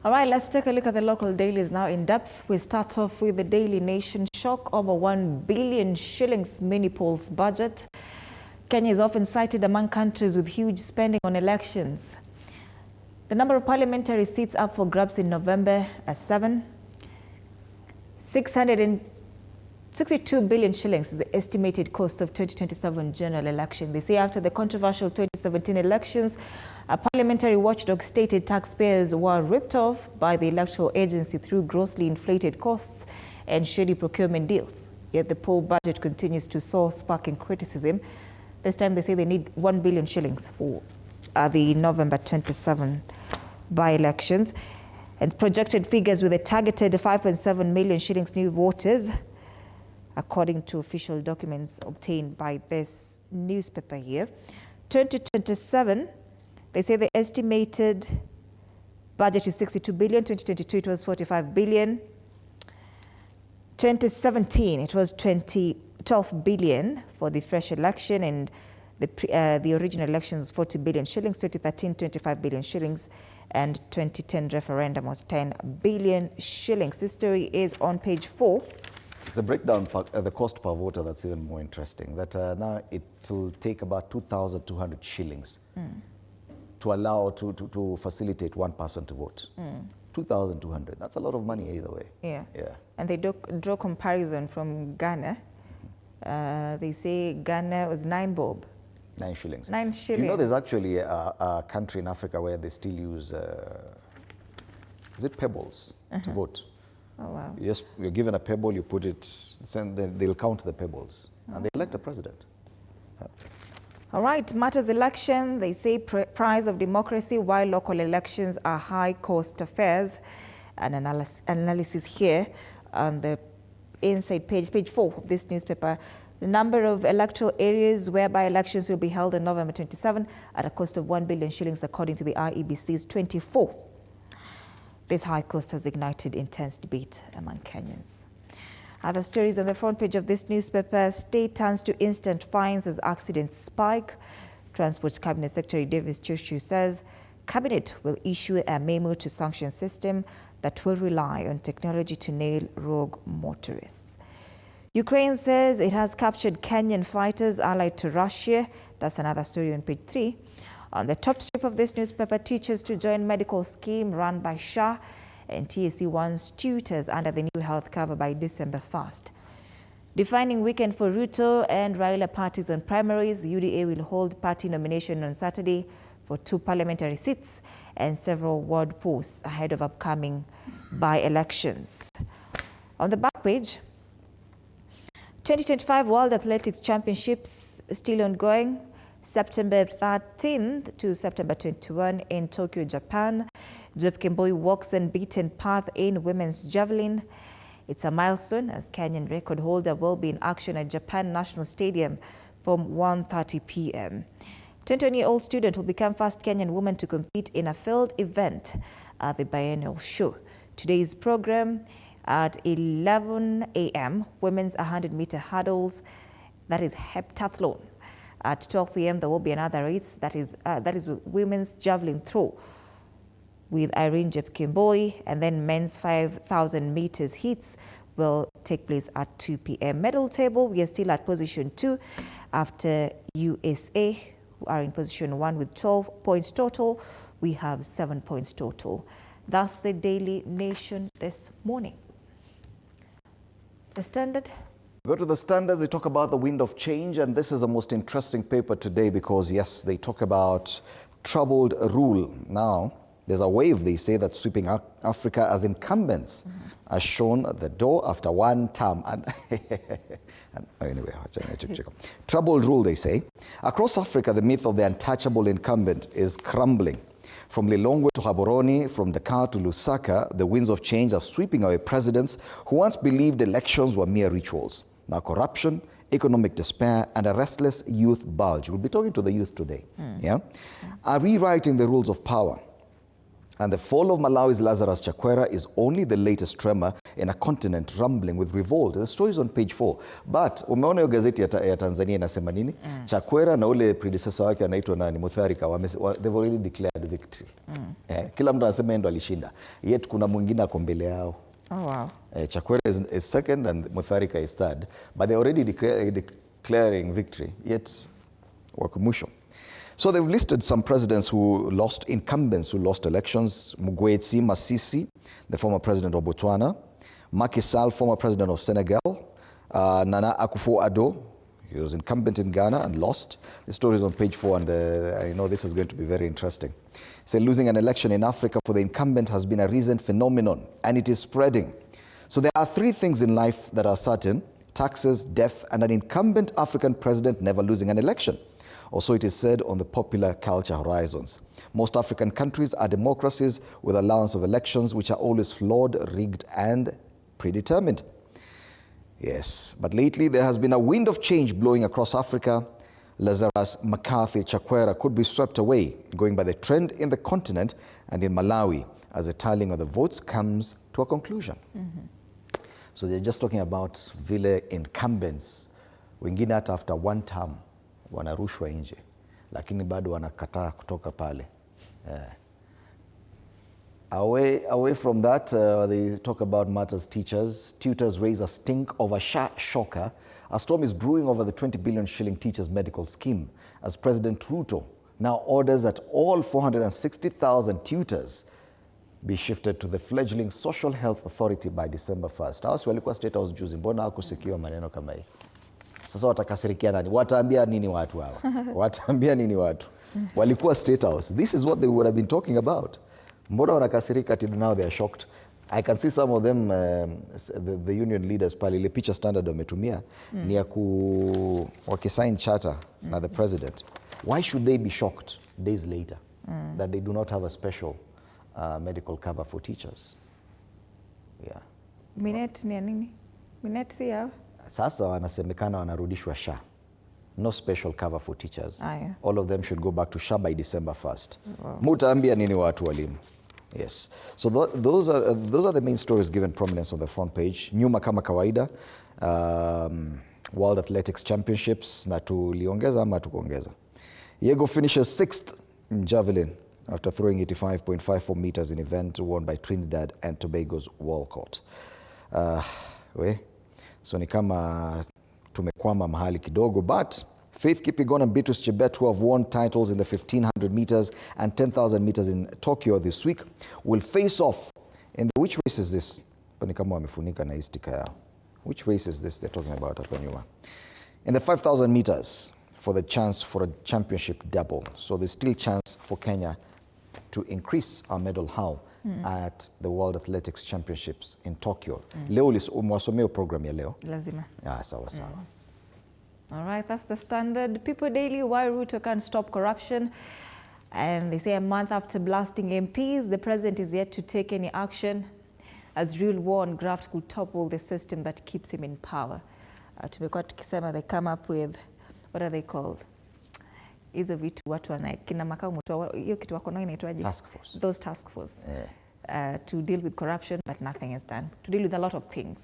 All right, let's take a look at the local dailies now in depth. We start off with the Daily Nation. Shock over 1 billion shillings mini polls budget. Kenya is often cited among countries with huge spending on elections. The number of parliamentary seats up for grabs in November are 7. 662 billion shillings is the estimated cost of 2027 general election. They say after the controversial 2017 elections, a parliamentary watchdog stated taxpayers were ripped off by the electoral agency through grossly inflated costs and shady procurement deals. Yet the poll budget continues to soar, sparking criticism. This time they say they need 1 billion shillings for the November 27 by-elections. And projected figures with a targeted 5.7 million shillings new voters, according to official documents obtained by this newspaper here. 2027, they say the estimated budget is 62 billion. 2022, it was 45 billion. 2017, it was 12 billion for the fresh election, and the original election was 40 billion shillings. 2013, 25 billion shillings, and 2010 referendum was 10 billion shillings. This story is on page 4. It's a breakdown, the cost per voter that's even more interesting. That now it will take about 2,200 shillings to allow, to facilitate one person to vote. 2,200, that's a lot of money either way. Yeah. And they draw comparison from Ghana. They say Ghana was 9 bob. 9 shillings. 9 shillings. You know, there's actually a country in Africa where they still use, is it pebbles to vote? Oh, wow. You're given a pebble, you put it, then they'll count the pebbles, and they elect a president. All right, matters election, they say prize of democracy, while local elections are high-cost affairs. An analysis here on the inside page 4 of this newspaper. The number of electoral areas whereby elections will be held on November 27 at a cost of 1 billion shillings, according to the IEBC, is 24. This high cost has ignited intense debate among Kenyans. Other stories on the front page of this newspaper: state turns to instant fines as accidents spike. Transport Cabinet Secretary Davis Chuchu says Cabinet will issue a memo to sanction system that will rely on technology to nail rogue motorists. Ukraine says it has captured Kenyan fighters allied to Russia. That's another story on page 3. On the top strip of this newspaper, teachers to join medical scheme run by SHA, and TSC wants tutors under the new health cover by December 1st. Defining weekend for Ruto and Raila parties on primaries, UDA will hold party nomination on Saturday for 2 parliamentary seats and several ward posts ahead of upcoming by-elections. On the back page, 2025 World Athletics Championships still ongoing. September 13th to September 21 in Tokyo, Japan. Job Kemboi walks unbeaten path in women's javelin. It's a milestone as Kenyan record holder will be in action at Japan National Stadium from 1:30 p.m. 20-year-old student will become first Kenyan woman to compete in a field event at the biennial show. Today's program at 11 a.m. women's 100-meter hurdles, that is heptathlon. At 12 p.m. there will be another race, that is women's javelin throw with Irene Jepkemboi, and then men's 5,000 meters heats will take place at 2 p.m. Medal table, we are still at position 2 after USA, who are in position 1 with 12 points total. We have 7 points total. That's the Daily Nation this morning. The Standard. Go to the Standards, they talk about the wind of change, and this is the most interesting paper today because, yes, they talk about troubled rule. Now, there's a wave, they say, that's sweeping Africa as incumbents are shown the door after one term. And anyway, troubled rule, they say. Across Africa, the myth of the untouchable incumbent is crumbling. From Lilongwe to Gaborone, from Dakar to Lusaka, the winds of change are sweeping away presidents who once believed elections were mere rituals. Now corruption, economic despair, and a restless youth bulge, we'll be talking to the youth today, are rewriting the rules of power. And the fall of Malawi's Lazarus Chakwera is only the latest tremor in a continent rumbling with revolt. The story is on page 4. But umeona hiyo gazeti ya Tanzania inasema nini? Chakwera na ule predecessor wake anaitwa nani? Mutharika, they've already declared victory. Kila mtu anasema ndo alishinda. Yet kuna mwingine ako mbele yao. Oh wow. Chakwera is second and Mutharika is third. But they're already declaring victory. Yet wako mwisho. So they've listed some presidents incumbents who lost elections. Mugwetsi Masisi, the former president of Botswana. Macky Sall, former president of Senegal. Nana Akufo-Addo, he was incumbent in Ghana and lost. The story is on page 4 and I know this is going to be very interesting. So losing an election in Africa for the incumbent has been a recent phenomenon and it is spreading. So there are 3 things in life that are certain: taxes, death, and an incumbent African president never losing an election. Or so it is said on the popular culture horizons. Most African countries are democracies with allowance of elections which are always flawed, rigged, and predetermined. Yes, but lately there has been a wind of change blowing across Africa. Lazarus McCarthy Chakwera could be swept away, going by the trend in the continent and in Malawi as the tallying of the votes comes to a conclusion. So they're just talking about vile incumbents, wengine hata after one term wanarushwa nje, lakini bado wanakataa kutoka pale. Away from that, they talk about matters teachers. Tutors raise a stink over shocker. A storm is brewing over the 20 billion shilling teachers medical scheme as President Ruto now orders that all 460,000 tutors be shifted to the fledgling Social Health Authority by December 1st. Hao walikuwa State House juzi, mbona hakusikiwa maneno kama hii? Sasa watakasirikia nani? Wataambia nini watu hawa? Wataambia nini watu? Walikuwa State House. This is what they would have been talking about. Mbona wanakasirika till now they are shocked. I can see some of them, the union leaders pale, ile picha standard wametumia ni ya wakisign charter na the president. Why should they be shocked days later that they do not have a special medical cover for teachers? Yeah. Minet ni nini? Minet si yao? Sasa wanasemekana wanarudishwa SHA. No special cover for teachers. Yeah. All of them should go back to SHA by December 1st. Wow. Mutaambia nini watu walimu? Yes. So those are the main stories given prominence on the front page. Nyuma kama kawaida, World Athletics Championships, na tuliongeza ama tukuongeza. Yego finishes 6th in javelin after throwing 85.54 meters in event won by Trinidad and Tobago's Walcott. So ni kama tumekwama mahali kidogo, but Faith Kipyegon and Beatrice Chebet, who have won titles in the 1500 meters and 10,000 meters in Tokyo this week, will face off in the, which race is this? Ni kama wamefunika na istika yao. Which race is this they're talking about hapa nyuma? In the 5,000 meters for the chance for a championship double. So there's still chance for Kenya to increase our medal haul at the World Athletics Championships in Tokyo. Leo umewasomea program ya leo? Lazima. Sawa sawa. All right, that's the standard. People Daily, why Ruto can't stop corruption. And they say a month after blasting MPs, the president is yet to take any action as real war on graft could topple the system that keeps him in power. Tumekuwa tukisema they come up with, what are they called? Hizo vitu watu kina makao mtu, hiyo kitu wako nayo inaitwaje? Task force. Those task force. To deal with corruption, but nothing is done. To deal with a lot of things.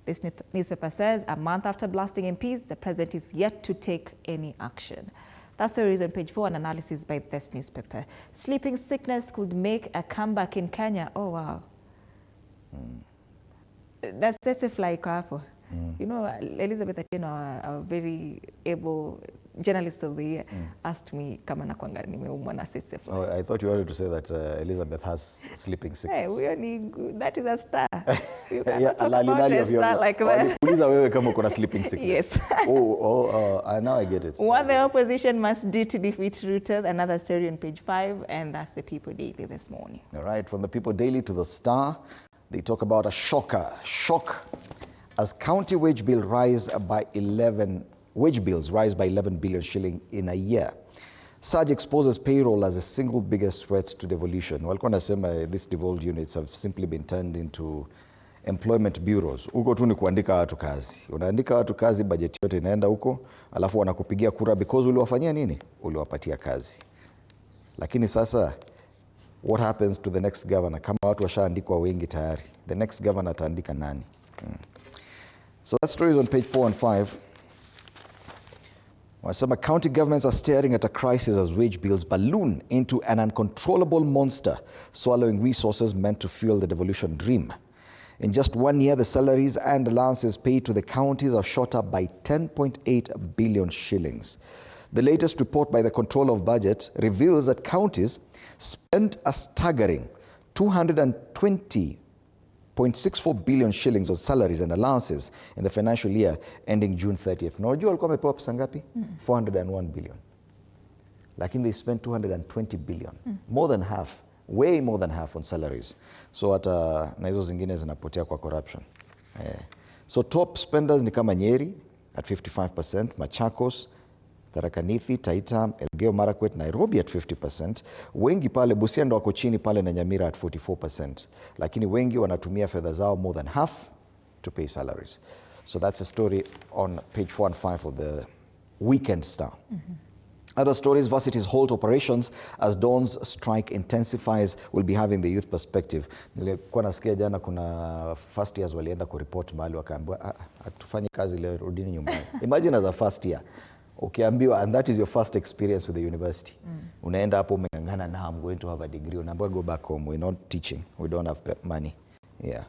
This newspaper says, a month after blasting MPs, the president is yet to take any action. That story is on page 4, an analysis by this newspaper. Sleeping sickness could make a comeback in Kenya. Oh, wow. That's a fly hapo. You know, Elizabeth Atieno, a very able journalist of the year, asked me kama nakwanga nimeumwa na setsefly. Oh, I thought you wanted to say that Elizabeth has sleeping sickness. Hey, that is a star. You Yeah, talk about a star like that. Uliza wewe kama kuna sleeping sickness. Yes. Now I get it. What the opposition must do to defeat Ruto, another story on page 5, and that's the People Daily this morning. All right, from the People Daily to the Star, they talk about a shocker. Shock as county wage bills rise by 11 billion shilling in a year. Surge exposes payroll as the single biggest threat to devolution. Walikuwa nasema these devolved units have simply been turned into employment bureaus. Huko tu ni kuandika watu kazi. Unaandika watu kazi, budget yote inaenda huko, alafu wanakupigia kura because uliwafanyia nini? Uliwapatia kazi. Lakini sasa what happens to the next governor? Kama watu washaandikwa wengi tayari, the next governor ataandika nani? So that story is on page 4 and 5. Some county governments are staring at a crisis as wage bills balloon into an uncontrollable monster, swallowing resources meant to fuel the devolution dream. In just 1 year, the salaries and allowances paid to the counties are shot up by 10.8 billion shillings. The latest report by the Controller of Budget reveals that counties spent a staggering 220.64 billion shillings on salaries and allowances in the financial year ending June 30th. Na unajua walikuwa wamepewa pesa ngapi? 401 billion. Lakini they spent 220 billion. More than half. Way more than half on salaries. So hata na hizo zingine zinapotea kwa corruption. So top spenders ni kama Nyeri at 55%, Machakos, Tharaka Nithi, Taita, Elgeyo Marakwet, Nairobi at 50%. Wengi pale Busia ndo wako chini pale na Nyamira at 44%. Lakini wengi wanatumia fedha zao more than half to pay salaries. So that's a story on page 4 and 5 of the Weekend Star. Other stories, varsities halt operations as Dawn's strike intensifies. We'll be having the youth perspective. Nilikuwa nasikia jana kuna first years walienda kuripoti mahali wakaambiwa hatufanye kazi leo, rudini nyumbani. Imagine as a first year ukiambiwa, and that is your first experience with the university. Unaenda hapo umengangana na I'm going to have a degree. Unaambiwa go back home. We're not teaching. We don't have money. Yeah.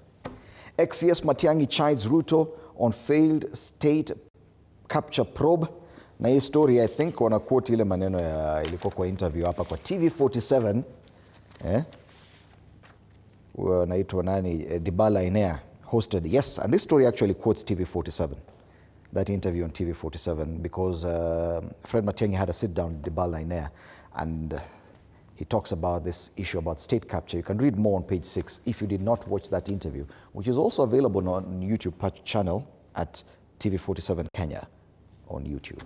XCS Matiang'i chides Ruto on failed state capture probe. Na hii story I think wana quote ile maneno ya ilikuwa kwa interview hapa kwa TV47 wanaitwa nani Dibala Inea hosted. Yes, and this story actually quotes TV47, that interview on TV47, because Fred Matiang'i had a sit down with Dibala Inea and he talks about this issue about state capture. You can read more on page 6 if you did not watch that interview, which is also available on YouTube channel at TV47 Kenya on YouTube.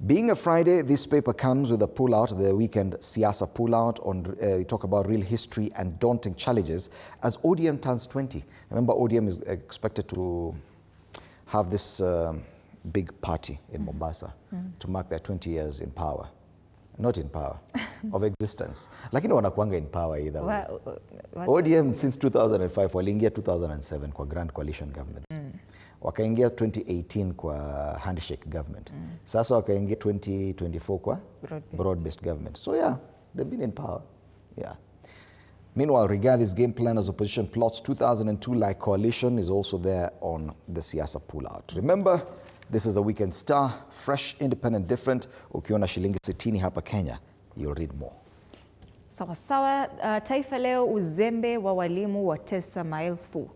Being a Friday, this paper comes with a pull-out, the weekend Siasa pull-out, on talk about real history and daunting challenges as ODM turns 20. Remember, ODM is expected to have this big party in Mombasa to mark their 20 years in power. Not in power, of existence. Lakini wanakuanga in power either way. ODM since 2005, waliingia 2007 kwa Grand Coalition Government. Wakaingia 2018 kwa handshake government. Sasa wakaingia 2024 kwa broad-based government. So yeah, they've been in power. Yeah. Meanwhile, Rigath's game plan as opposition plots 2002-like coalition is also there on the Siasa pull-out. Remember, this is a Weekend Star, fresh, independent, different. Ukiona shilingi 60 hapa Kenya, you'll read more. Sawa sawa. Taifa Leo, uzembe wa walimu watesa maelfu.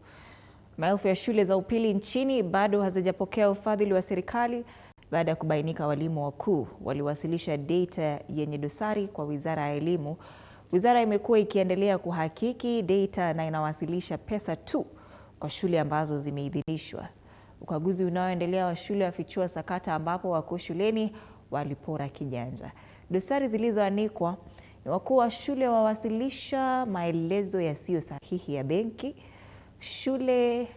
Maelfu ya shule za upili nchini bado hazijapokea ufadhili wa serikali baada ya kubainika walimu wakuu waliwasilisha data yenye dosari kwa Wizara ya Elimu. Wizara imekuwa ikiendelea kuhakiki data na inawasilisha pesa tu kwa shule ambazo zimeidhinishwa. Ukaguzi unaoendelea wa shule wafichua sakata ambapo wakuu shuleni walipora kijanja. Dosari zilizoanikwa ni wakuu wa shule wawasilisha maelezo yasiyo sahihi ya benki. Shule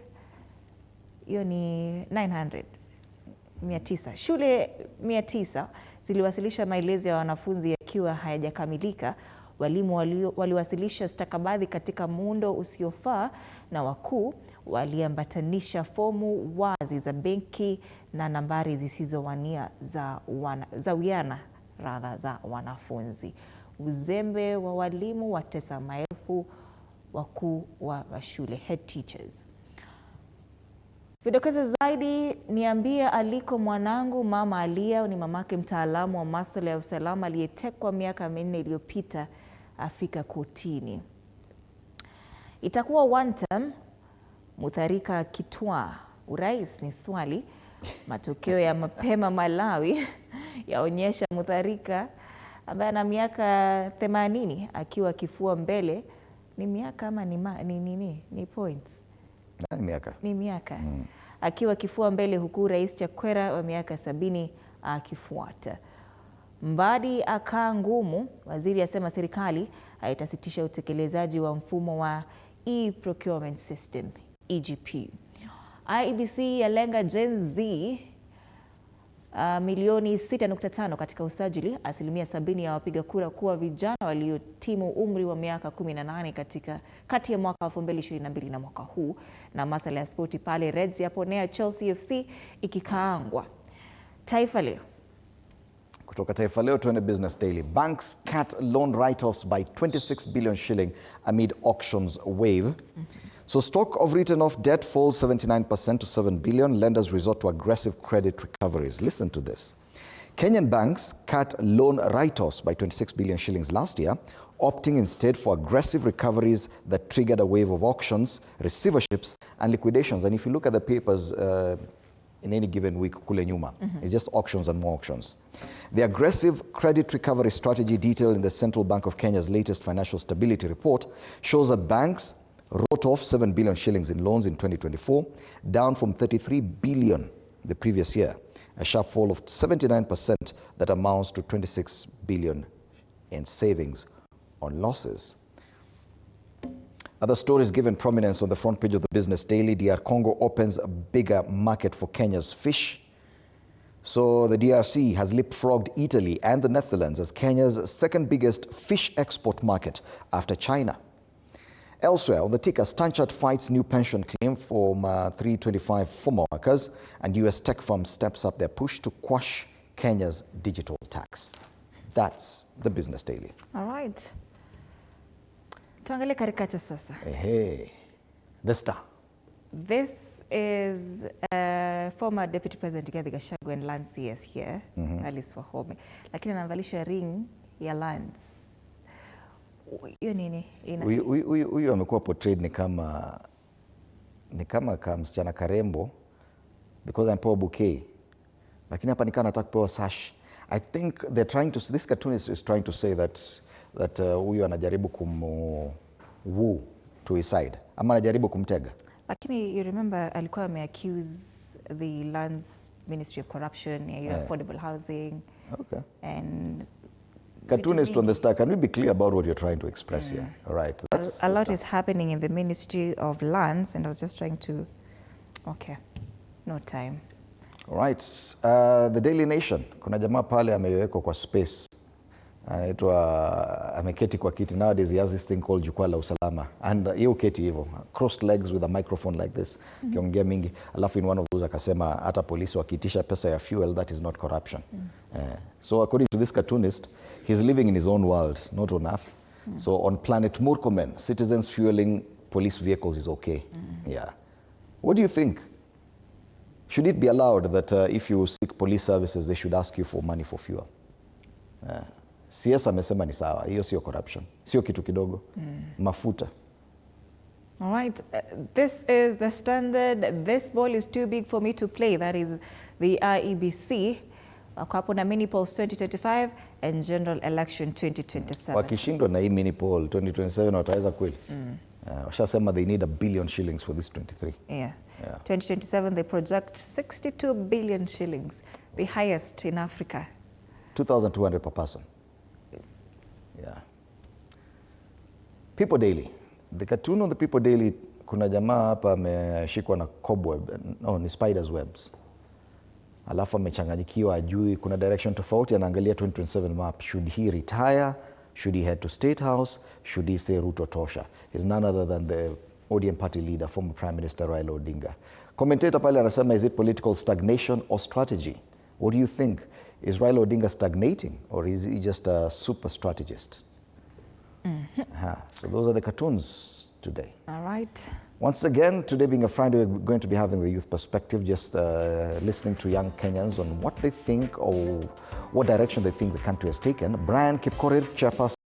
hiyo ni 900 shule 900 ziliwasilisha maelezo ya wanafunzi yakiwa hayajakamilika. Walimu waliwasilisha stakabadhi katika muundo usiofaa na wakuu waliambatanisha fomu wazi za benki na nambari zisizowania za wiana za wanafunzi. Uzembe wa walimu watesa maelfu, wakuu wa shule, head teachers. Vidokezo zaidi, niambie aliko mwanangu. Mama Alia ni mamake mtaalamu wa masuala ya usalama aliyetekwa miaka 4 iliyopita afika kotini. Itakuwa one term, Mutharika kitwa urais ni swali. Matokeo ya mapema Malawi yaonyesha Mutharika ambaye ana miaka 80 akiwa kifua mbele. Ni miaka ama ni points? Ni miaka. Akiwa kifua mbele, huku Rais Chakwera wa miaka 70 akifuata. Mbadi akaa ngumu, waziri asema serikali haitasitisha utekelezaji wa mfumo wa e-procurement system EGP. IEBC yalenga Gen Z milioni 6.5 katika usajili, asilimia 70 ya wapiga kura kuwa vijana waliotimu umri wa miaka 18 kati ya mwaka 2022 na mwaka huu. Na masuala ya spoti pale, Reds yaponea Chelsea FC ikikaangwa. Taifa Leo. Kutoka Taifa Leo tuende Business Daily. Banks cut loan write-offs by 26 billion shilling amid auctions wave. So stock of written off debt falls 79% to 7 billion. Lenders resort to aggressive credit recoveries. Listen to this. Kenyan banks cut loan write-offs by 26 billion shillings last year, opting instead for aggressive recoveries that triggered a wave of auctions, receiverships, and liquidations. And if you look at the papers in any given week, kule nyuma, it's just auctions and more auctions. The aggressive credit recovery strategy detailed in the Central Bank of Kenya's latest financial stability report shows that banks wrote off 7 billion shillings in loans in 2024, down from 33 billion the previous year, a sharp fall of 79% that amounts to 26 billion in savings on losses. Other stories given prominence on the front page of the Business Daily. DR Congo opens a bigger market for Kenya's fish. So the DRC has leapfrogged Italy and the Netherlands as Kenya's second biggest fish export market after China. Elsewhere, on the ticker, Stanchart fights new pension claim from 325 former workers, and US tech firm steps up their push to quash Kenya's digital tax. That's the Business Daily. All right. Tuangalie katika sasa. Hey, the Star. This is former Deputy President Rigathi Gachagua and Lance CS here, Alice Wahome. Lakini anavalishwa ring ya Lance. Hiyo nini? Huyu amekuwa portrayed ni kama msichana karembo because anapewa bouquet. Lakini hapa nikana anataka kupewa sash. I think they're trying to, this cartoonist is trying to say that huyu anajaribu woo to his side. Ama anajaribu kumtega. Lakini you remember alikuwa ameaccuse the Lands Ministry of Corruption, affordable housing. Okay. And cartoonist on the Star, can we be clear about what you're trying to express here? All right. A lot is happening in the Ministry of Lands, and I was just trying to, okay, no time. All right. The Daily Nation, kuna jamaa pale amewekwa kwa space. Anaitwa ameketi kwa kiti. Nowadays he has this thing called jukwaa la usalama, and yeye keti hivyo crossed legs with a microphone like this, kiongea mingi, alafu in one of those akasema hata polisi wakiitisha pesa ya fuel, that is not corruption. So according to this cartoonist, he's living in his own world, not on earth. So on planet Murkomen, citizens fueling police vehicles is okay. Yeah. What do you think? Should it be allowed that if you seek police services, they should ask you for money for fuel? CS amesema ni sawa, hiyo sio corruption, sio kitu kidogo. Mafuta. All right, this is the standard. This ball is too big for me to play. That is the IEBC. Wako na mini polls 2025 and general election 2027. Wakishindwa na hii mini poll 2027 wataweza kweli? Washasema they need 1 billion shillings for this 23. Yeah. 2027 they project 62 billion shillings, the highest in Africa. 2,200 per person. Yeah. People Daily. The cartoon on the People Daily, kuna jamaa hapa ameshikwa na cobweb, no, ni spider's webs. Alafu amechanganyikiwa, ajui kuna direction tofauti, anaangalia 2027 map. Should he retire? Should he head to State House? Should he say Ruto tosha? He's none other than the ODM party leader, former Prime Minister Raila Odinga. Commentator pale anasema, is it political stagnation or strategy? What do you think? Is Raila Odinga stagnating, or is he just a super strategist? So those are the cartoons today. All right. Once again, today being a Friday, we're going to be having the youth perspective, just listening to young Kenyans on what they think or what direction they think the country has taken. Brian Kipkorir, chairperson